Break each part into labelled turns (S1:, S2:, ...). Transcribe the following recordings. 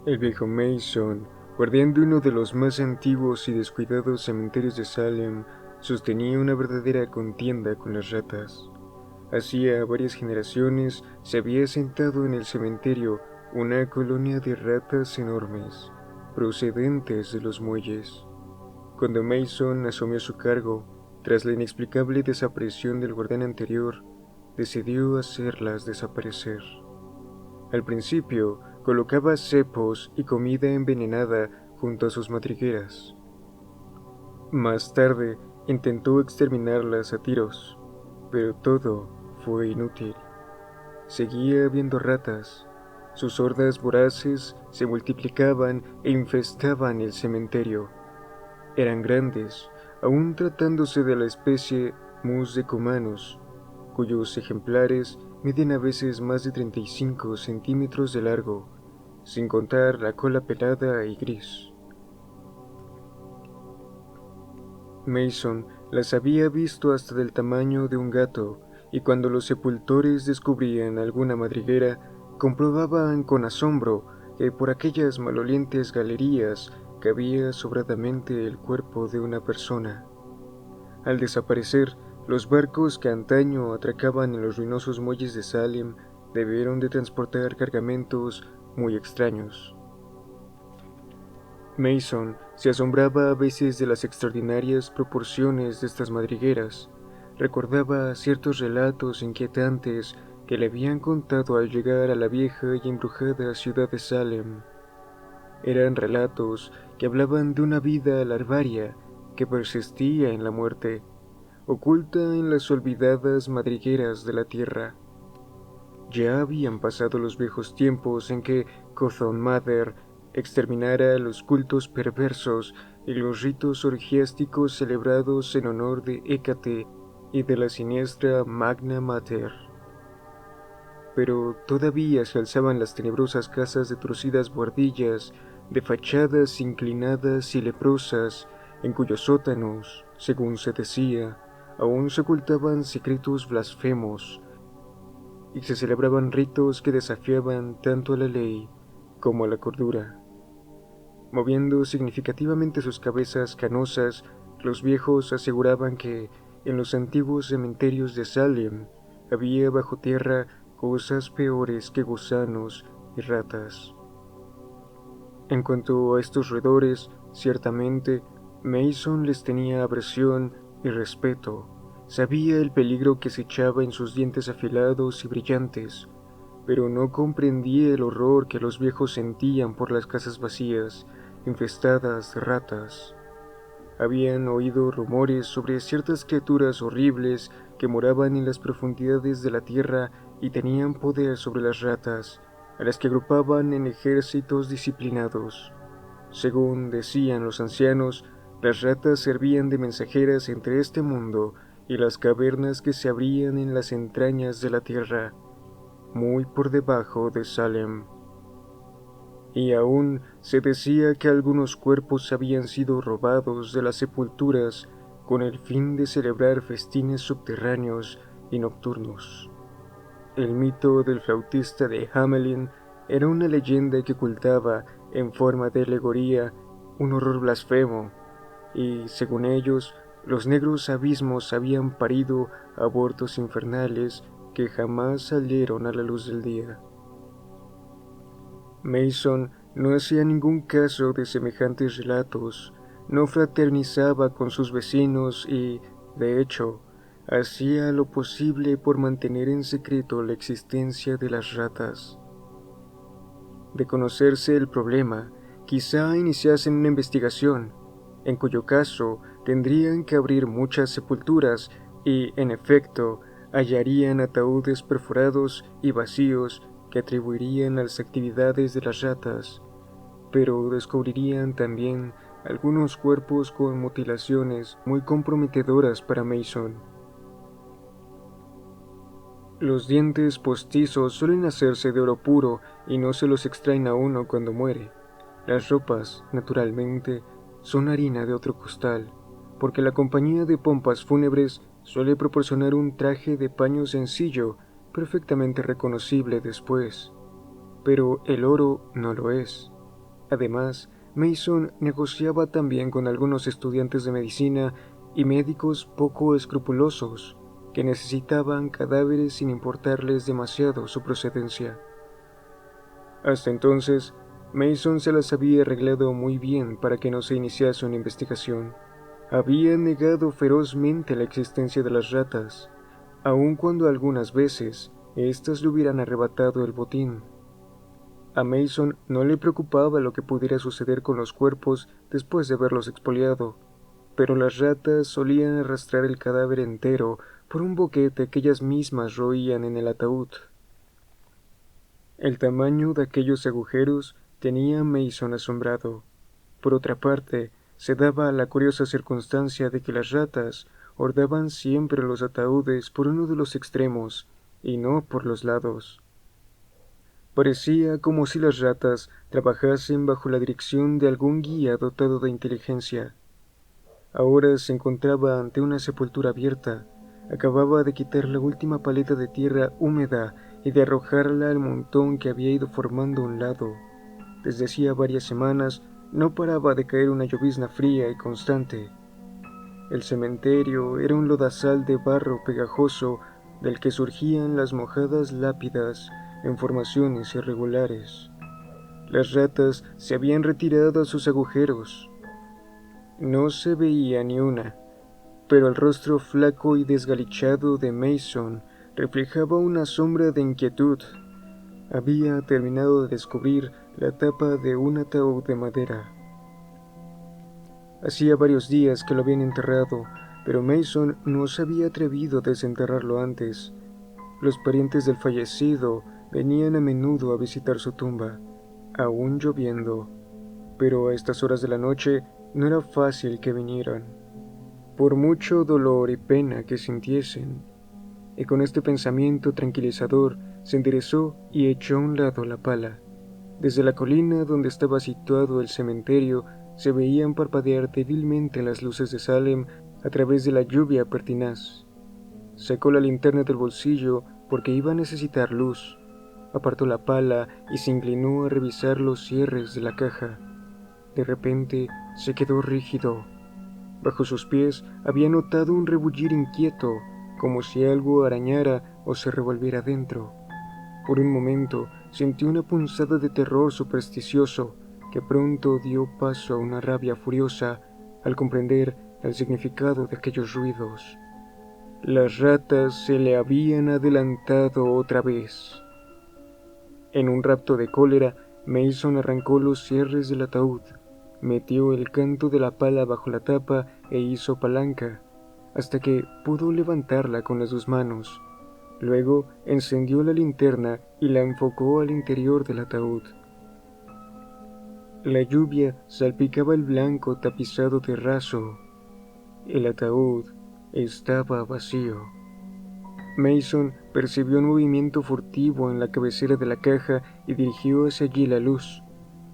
S1: El viejo Mason, guardián de uno de los más antiguos y descuidados cementerios de Salem, sostenía una verdadera contienda con las ratas. Hacía varias generaciones se había sentado en el cementerio una colonia de ratas enormes, procedentes de los muelles. Cuando Mason asumió su cargo, tras la inexplicable desaparición del guardián anterior, decidió hacerlas desaparecer. Al principio, colocaba cepos y comida envenenada junto a sus madrigueras. Más tarde, intentó exterminarlas a tiros, pero todo fue inútil. Seguía habiendo ratas. Sus hordas voraces se multiplicaban e infestaban el cementerio. Eran grandes, aún tratándose de la especie Mus decumanus, cuyos ejemplares miden a veces más de 35 centímetros de largo, sin contar la cola pelada y gris. Mason las había visto hasta del tamaño de un gato, y cuando los sepultores descubrían alguna madriguera, comprobaban con asombro que por aquellas malolientes galerías cabía sobradamente el cuerpo de una persona. Al desaparecer, los barcos que antaño atracaban en los ruinosos muelles de Salem debieron de transportar cargamentos muy extraños. Mason se asombraba a veces de las extraordinarias proporciones de estas madrigueras. Recordaba ciertos relatos inquietantes que le habían contado al llegar a la vieja y embrujada ciudad de Salem. Eran relatos que hablaban de una vida larvaria que persistía en la muerte, oculta en las olvidadas madrigueras de la tierra. Ya habían pasado los viejos tiempos en que Cothon Mather exterminara los cultos perversos y los ritos orgiásticos celebrados en honor de Hécate y de la siniestra Magna Mater. Pero todavía se alzaban las tenebrosas casas de torcidas buhardillas, de fachadas inclinadas y leprosas, en cuyos sótanos, según se decía, aún se ocultaban secretos blasfemos, y se celebraban ritos que desafiaban tanto a la ley como a la cordura. Moviendo significativamente sus cabezas canosas, los viejos aseguraban que en los antiguos cementerios de Salem había bajo tierra cosas peores que gusanos y ratas. En cuanto a estos roedores, ciertamente Mason les tenía aversión y respeto. Sabía el peligro que se echaba en sus dientes afilados y brillantes, pero no comprendía el horror que los viejos sentían por las casas vacías, infestadas de ratas. Habían oído rumores sobre ciertas criaturas horribles que moraban en las profundidades de la tierra y tenían poder sobre las ratas, a las que agrupaban en ejércitos disciplinados. Según decían los ancianos, las ratas servían de mensajeras entre este mundo y las cavernas que se abrían en las entrañas de la tierra, muy por debajo de Salem. Y aún se decía que algunos cuerpos habían sido robados de las sepulturas con el fin de celebrar festines subterráneos y nocturnos. El mito del flautista de Hamelin era una leyenda que ocultaba, en forma de alegoría, un horror blasfemo, y, según ellos, los negros abismos habían parido abortos infernales que jamás salieron a la luz del día. Mason no hacía ningún caso de semejantes relatos, no fraternizaba con sus vecinos y, de hecho, hacía lo posible por mantener en secreto la existencia de las ratas. De conocerse el problema, quizá iniciasen una investigación, en cuyo caso tendrían que abrir muchas sepulturas y, en efecto, hallarían ataúdes perforados y vacíos que atribuirían a las actividades de las ratas, pero descubrirían también algunos cuerpos con mutilaciones muy comprometedoras para Mason. Los dientes postizos suelen hacerse de oro puro y no se los extraen a uno cuando muere. Las ropas, naturalmente, son harina de otro costal, porque la compañía de pompas fúnebres suele proporcionar un traje de paño sencillo, perfectamente reconocible después. Pero el oro no lo es. Además, Mason negociaba también con algunos estudiantes de medicina y médicos poco escrupulosos que necesitaban cadáveres sin importarles demasiado su procedencia. Hasta entonces, Mason se las había arreglado muy bien para que no se iniciase una investigación. Había negado ferozmente la existencia de las ratas, aun cuando algunas veces éstas le hubieran arrebatado el botín. A Mason no le preocupaba lo que pudiera suceder con los cuerpos después de haberlos expoliado, pero las ratas solían arrastrar el cadáver entero por un boquete que ellas mismas roían en el ataúd. El tamaño de aquellos agujeros tenía a Mason asombrado. Por otra parte, se daba la curiosa circunstancia de que las ratas hordaban siempre los ataúdes por uno de los extremos y no por los lados. Parecía como si las ratas trabajasen bajo la dirección de algún guía dotado de inteligencia. Ahora se encontraba ante una sepultura abierta. Acababa de quitar la última paleta de tierra húmeda y de arrojarla al montón que había ido formando a un lado. Desde hacía varias semanas no paraba de caer una llovizna fría y constante. El cementerio era un lodazal de barro pegajoso del que surgían las mojadas lápidas en formaciones irregulares. Las ratas se habían retirado a sus agujeros. No se veía ni una, pero el rostro flaco y desgalichado de Mason reflejaba una sombra de inquietud. Había terminado de descubrir la tapa de un ataúd de madera. Hacía varios días que lo habían enterrado, pero Mason no se había atrevido a desenterrarlo antes. Los parientes del fallecido venían a menudo a visitar su tumba, aún lloviendo, pero a estas horas de la noche no era fácil que vinieran, por mucho dolor y pena que sintiesen. Y con este pensamiento tranquilizador se enderezó y echó a un lado la pala. Desde la colina donde estaba situado el cementerio se veían parpadear débilmente las luces de Salem a través de la lluvia pertinaz. Sacó la linterna del bolsillo porque iba a necesitar luz. Apartó la pala y se inclinó a revisar los cierres de la caja. De repente se quedó rígido. Bajo sus pies había notado un rebullir inquieto, como si algo arañara o se revolviera dentro. Por un momento sintió una punzada de terror supersticioso que pronto dio paso a una rabia furiosa al comprender el significado de aquellos ruidos. Las ratas se le habían adelantado otra vez. En un rapto de cólera, Mason arrancó los cierres del ataúd, metió el canto de la pala bajo la tapa e hizo palanca, hasta que pudo levantarla con las dos manos. Luego encendió la linterna y la enfocó al interior del ataúd. La lluvia salpicaba el blanco tapizado de raso. El ataúd estaba vacío. Mason percibió un movimiento furtivo en la cabecera de la caja y dirigió hacia allí la luz.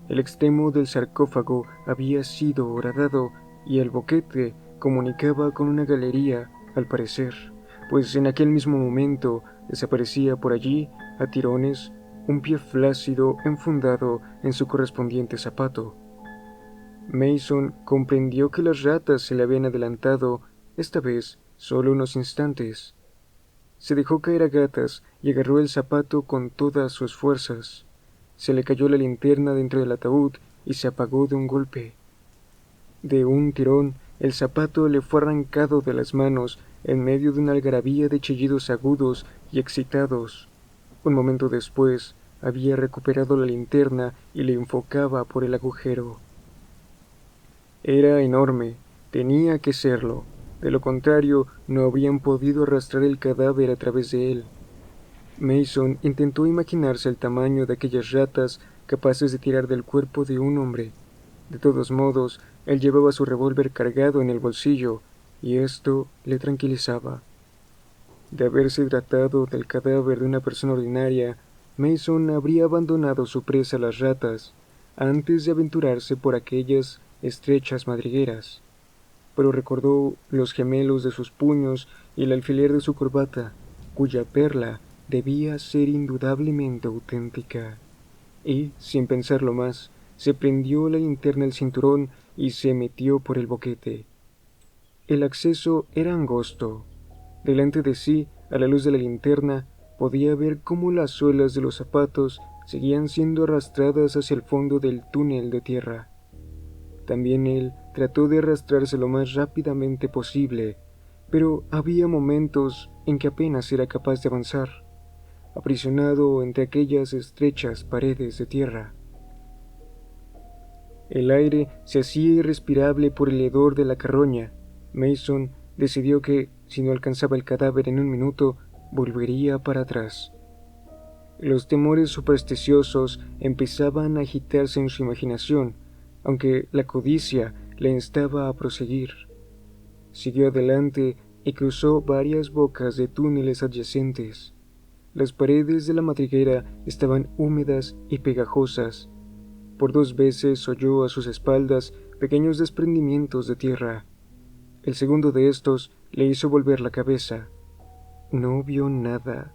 S1: El extremo del sarcófago había sido horadado y el boquete comunicaba con una galería, al parecer, pues en aquel mismo momento desaparecía por allí, a tirones, un pie flácido enfundado en su correspondiente zapato. Mason comprendió que las ratas se le habían adelantado, esta vez solo unos instantes. Se dejó caer a gatas y agarró el zapato con todas sus fuerzas. Se le cayó la linterna dentro del ataúd y se apagó de un golpe. De un tirón, el zapato le fue arrancado de las manos en medio de una algarabía de chillidos agudos y excitados. Un momento después, había recuperado la linterna y le enfocaba por el agujero. Era enorme, tenía que serlo. De lo contrario, no habrían podido arrastrar el cadáver a través de él. Mason intentó imaginarse el tamaño de aquellas ratas capaces de tirar del cuerpo de un hombre. De todos modos, él llevaba su revólver cargado en el bolsillo, y esto le tranquilizaba. De haberse tratado del cadáver de una persona ordinaria, Mason habría abandonado su presa a las ratas antes de aventurarse por aquellas estrechas madrigueras. Pero recordó los gemelos de sus puños y el alfiler de su corbata, cuya perla debía ser indudablemente auténtica, y, sin pensarlo más, se prendió la linterna al cinturón y se metió por el boquete. El acceso era angosto. Delante de sí, a la luz de la linterna, podía ver cómo las suelas de los zapatos seguían siendo arrastradas hacia el fondo del túnel de tierra. También él trató de arrastrarse lo más rápidamente posible, pero había momentos en que apenas era capaz de avanzar, aprisionado entre aquellas estrechas paredes de tierra. El aire se hacía irrespirable por el hedor de la carroña. Mason decidió que, si no alcanzaba el cadáver en un minuto, volvería para atrás. Los temores supersticiosos empezaban a agitarse en su imaginación, aunque la codicia le instaba a proseguir. Siguió adelante y cruzó varias bocas de túneles adyacentes. Las paredes de la madriguera estaban húmedas y pegajosas. Por 2 veces oyó a sus espaldas pequeños desprendimientos de tierra. El segundo de estos le hizo volver la cabeza. No vio nada,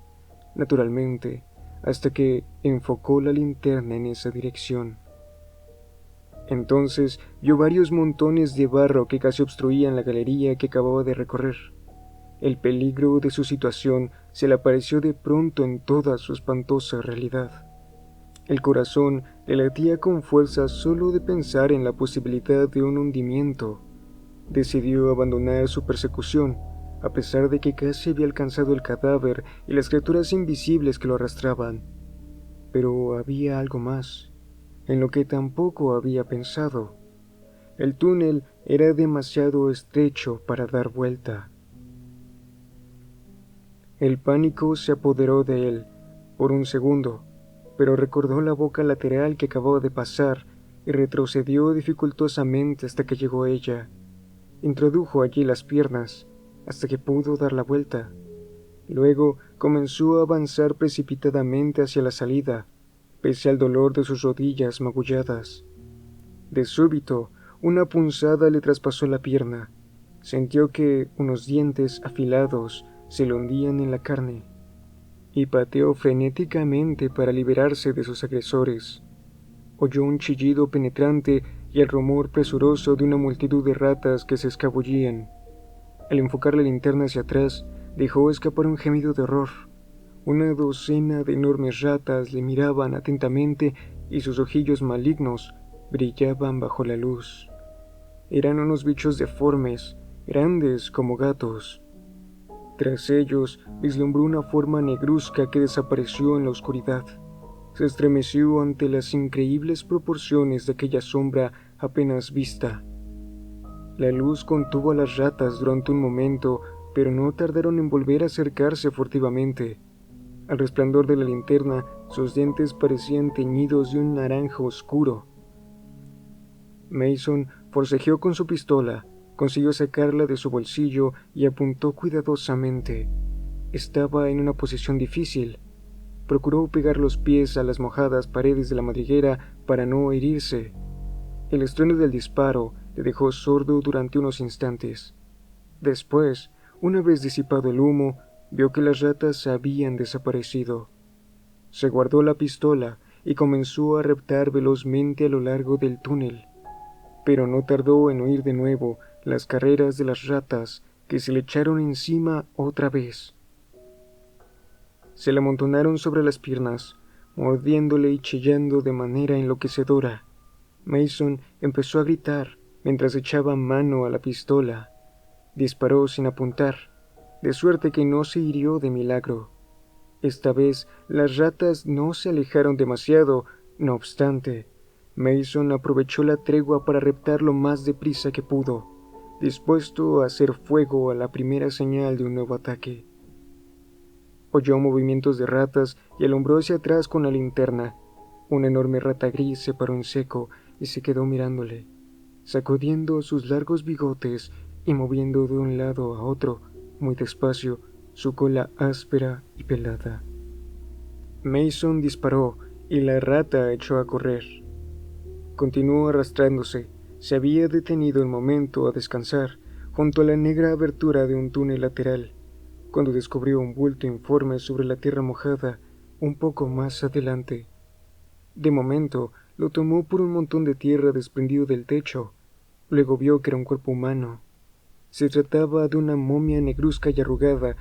S1: naturalmente, hasta que enfocó la linterna en esa dirección. Entonces vio varios montones de barro que casi obstruían la galería que acababa de recorrer. El peligro de su situación se le apareció de pronto en toda su espantosa realidad. El corazón le latía con fuerza solo de pensar en la posibilidad de un hundimiento. Decidió abandonar su persecución, a pesar de que casi había alcanzado el cadáver y las criaturas invisibles que lo arrastraban. Pero había algo más, en lo que tampoco había pensado. El túnel era demasiado estrecho para dar vuelta. El pánico se apoderó de él por un segundo, pero recordó la boca lateral que acababa de pasar y retrocedió dificultosamente hasta que llegó a ella. Introdujo allí las piernas hasta que pudo dar la vuelta. Luego comenzó a avanzar precipitadamente hacia la salida, pese al dolor de sus rodillas magulladas. De súbito, una punzada le traspasó la pierna. Sintió que unos dientes afilados se le hundían en la carne, y pateó frenéticamente para liberarse de sus agresores. Oyó un chillido penetrante y el rumor presuroso de una multitud de ratas que se escabullían. Al enfocar la linterna hacia atrás, dejó escapar un gemido de horror. Una docena de enormes ratas le miraban atentamente y sus ojillos malignos brillaban bajo la luz. Eran unos bichos deformes, grandes como gatos. Tras ellos vislumbró una forma negruzca que desapareció en la oscuridad. Se estremeció ante las increíbles proporciones de aquella sombra apenas vista. La luz contuvo a las ratas durante un momento, pero no tardaron en volver a acercarse furtivamente. Al resplandor de la linterna, sus dientes parecían teñidos de un naranja oscuro. Mason forcejeó con su pistola, consiguió sacarla de su bolsillo y apuntó cuidadosamente. Estaba en una posición difícil. Procuró pegar los pies a las mojadas paredes de la madriguera para no herirse. El estruendo del disparo le dejó sordo durante unos instantes. Después, una vez disipado el humo, vio que las ratas habían desaparecido. Se guardó la pistola y comenzó a reptar velozmente a lo largo del túnel, pero no tardó en oír de nuevo las carreras de las ratas que se le echaron encima otra vez. Se le amontonaron sobre las piernas, mordiéndole y chillando de manera enloquecedora. Mason empezó a gritar mientras echaba mano a la pistola. Disparó sin apuntar, de suerte que no se hirió de milagro. Esta vez las ratas no se alejaron demasiado, no obstante. Mason aprovechó la tregua para reptar lo más deprisa que pudo, dispuesto a hacer fuego a la primera señal de un nuevo ataque. Oyó movimientos de ratas y alumbró hacia atrás con la linterna. Una enorme rata gris se paró en seco y se quedó mirándole, sacudiendo sus largos bigotes y moviendo de un lado a otro, muy despacio, su cola áspera y pelada. Mason disparó y la rata echó a correr. Continuó arrastrándose. Se había detenido un momento a descansar junto a la negra abertura de un túnel lateral, cuando descubrió un bulto informe sobre la tierra mojada un poco más adelante. De momento, lo tomó por un montón de tierra desprendido del techo. Luego vio que era un cuerpo humano. Se trataba de una momia negruzca y arrugada,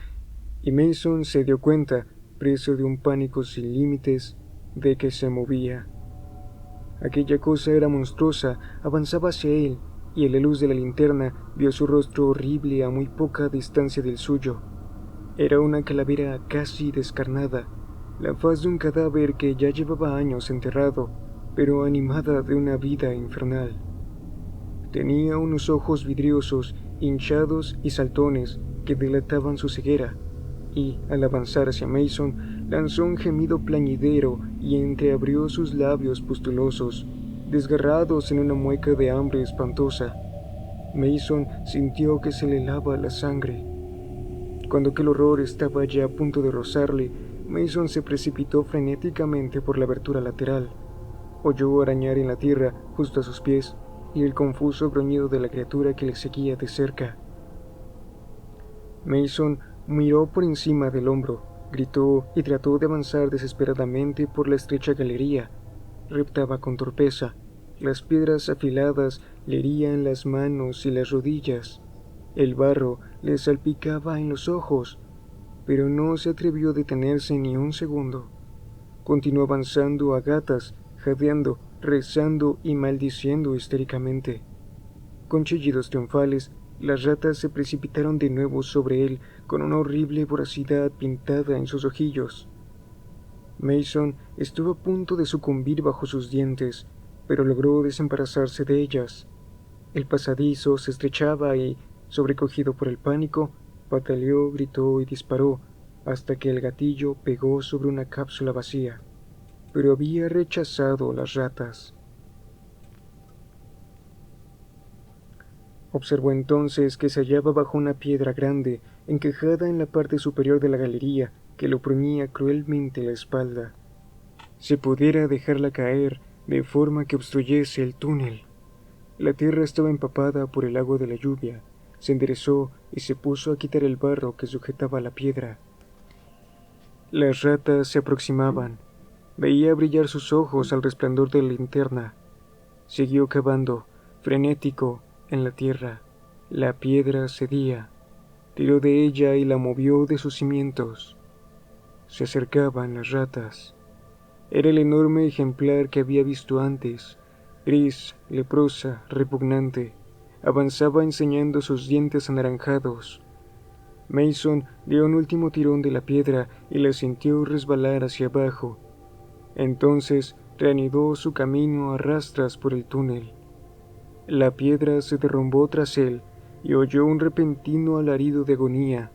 S1: y Mason se dio cuenta, preso de un pánico sin límites, de que se movía. Aquella cosa era monstruosa, avanzaba hacia él, y en la luz de la linterna vio su rostro horrible a muy poca distancia del suyo. Era una calavera casi descarnada, la faz de un cadáver que ya llevaba años enterrado, pero animada de una vida infernal. Tenía unos ojos vidriosos, hinchados y saltones que delataban su ceguera, y, al avanzar hacia Mason, lanzó un gemido plañidero y entreabrió sus labios pustulosos, desgarrados en una mueca de hambre espantosa. Mason sintió que se le helaba la sangre. Cuando aquel horror estaba ya a punto de rozarle, Mason se precipitó frenéticamente por la abertura lateral. Oyó arañar en la tierra justo a sus pies y el confuso gruñido de la criatura que le seguía de cerca. Mason miró por encima del hombro, gritó y trató de avanzar desesperadamente por la estrecha galería. Reptaba con torpeza. Las piedras afiladas le herían las manos y las rodillas. El barro le salpicaba en los ojos, pero no se atrevió a detenerse ni un segundo. Continuó avanzando a gatas, jadeando, rezando y maldiciendo histéricamente. Con chillidos triunfales, las ratas se precipitaron de nuevo sobre él con una horrible voracidad pintada en sus ojillos. Mason estuvo a punto de sucumbir bajo sus dientes, pero logró desembarazarse de ellas. El pasadizo se estrechaba y, sobrecogido por el pánico, pataleó, gritó y disparó, hasta que el gatillo pegó sobre una cápsula vacía, pero había rechazado las ratas. Observó entonces que se hallaba bajo una piedra grande, encajada en la parte superior de la galería, que le oprimía cruelmente la espalda. Si pudiera dejarla caer de forma que obstruyese el túnel. La tierra estaba empapada por el agua de la lluvia. Se enderezó y se puso a quitar el barro que sujetaba la piedra. Las ratas se aproximaban. Veía brillar sus ojos al resplandor de la linterna. Siguió cavando, frenético, en la tierra. La piedra cedía. Tiró de ella y la movió de sus cimientos. Se acercaban las ratas. Era el enorme ejemplar que había visto antes, gris, leprosa, repugnante. Avanzaba enseñando sus dientes anaranjados. Mason dio un último tirón de la piedra y la sintió resbalar hacia abajo. Entonces reanudó su camino a rastras por el túnel. La piedra se derrumbó tras él y oyó un repentino alarido de agonía.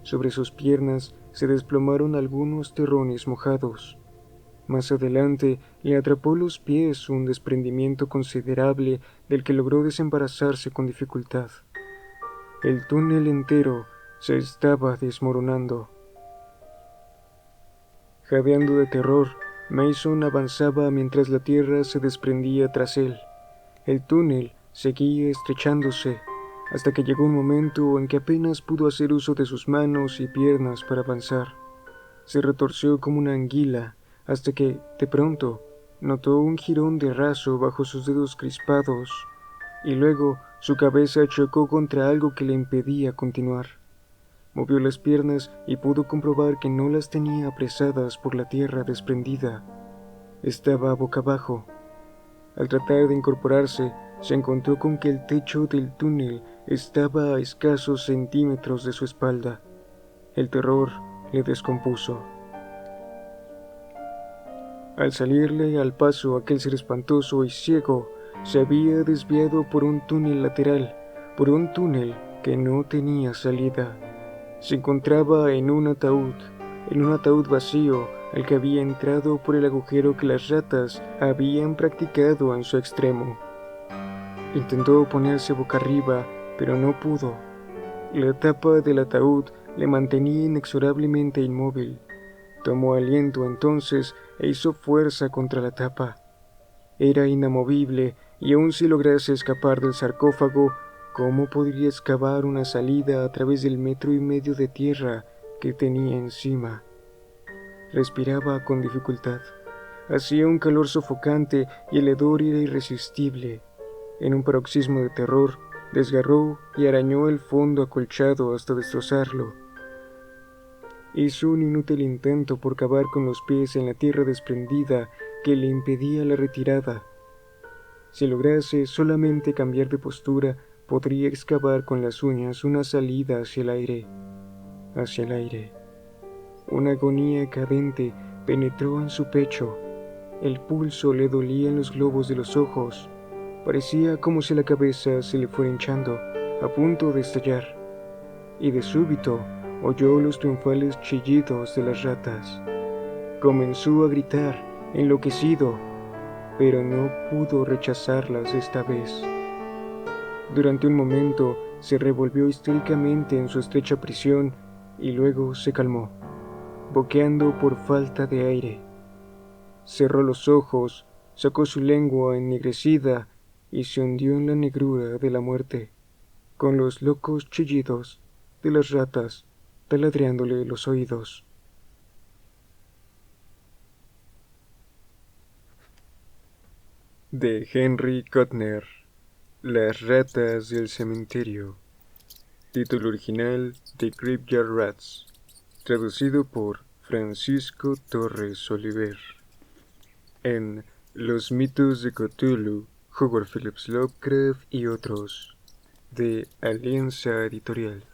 S1: Sobre sus piernas se desplomaron algunos terrones mojados. Más adelante le atrapó los pies un desprendimiento considerable del que logró desembarazarse con dificultad. El túnel entero se estaba desmoronando. Jadeando de terror, Mason avanzaba mientras la tierra se desprendía tras él. El túnel seguía estrechándose, hasta que llegó un momento en que apenas pudo hacer uso de sus manos y piernas para avanzar. Se retorció como una anguila, hasta que, de pronto, notó un jirón de raso bajo sus dedos crispados, y luego su cabeza chocó contra algo que le impedía continuar. Movió las piernas y pudo comprobar que no las tenía apresadas por la tierra desprendida. Estaba boca abajo. Al tratar de incorporarse, se encontró con que el techo del túnel estaba a escasos centímetros de su espalda. El terror le descompuso. Al salirle al paso aquel ser espantoso y ciego, se había desviado por un túnel lateral, por un túnel que no tenía salida. Se encontraba en un ataúd vacío al que había entrado por el agujero que las ratas habían practicado en su extremo. Intentó ponerse boca arriba, pero no pudo. La tapa del ataúd le mantenía inexorablemente inmóvil. Tomó aliento entonces e hizo fuerza contra la tapa. Era inamovible y aun si lograse escapar del sarcófago, ¿cómo podría excavar una salida a través del 1,5 metros de tierra que tenía encima? Respiraba con dificultad. Hacía un calor sofocante y el hedor era irresistible. En un paroxismo de terror, desgarró y arañó el fondo acolchado hasta destrozarlo. Hizo un inútil intento por cavar con los pies en la tierra desprendida que le impedía la retirada. Si lograse solamente cambiar de postura, podría excavar con las uñas una salida hacia el aire. Hacia el aire. Una agonía cadente penetró en su pecho. El pulso le dolía en los globos de los ojos. Parecía como si la cabeza se le fuera hinchando, a punto de estallar. Y de súbito oyó los triunfales chillidos de las ratas. Comenzó a gritar, enloquecido, pero no pudo rechazarlas esta vez. Durante un momento se revolvió histéricamente en su estrecha prisión y luego se calmó, boqueando por falta de aire. Cerró los ojos, sacó su lengua ennegrecida y se hundió en la negrura de la muerte, con los locos chillidos de las ratas taladreándole los oídos. De Henry Kuttner, Las ratas del cementerio. Título original: The Graveyard Rats. Traducido por Francisco Torres Oliver. En Los mitos de Cthulhu, Howard Phillips Lovecraft y otros, de Alianza Editorial.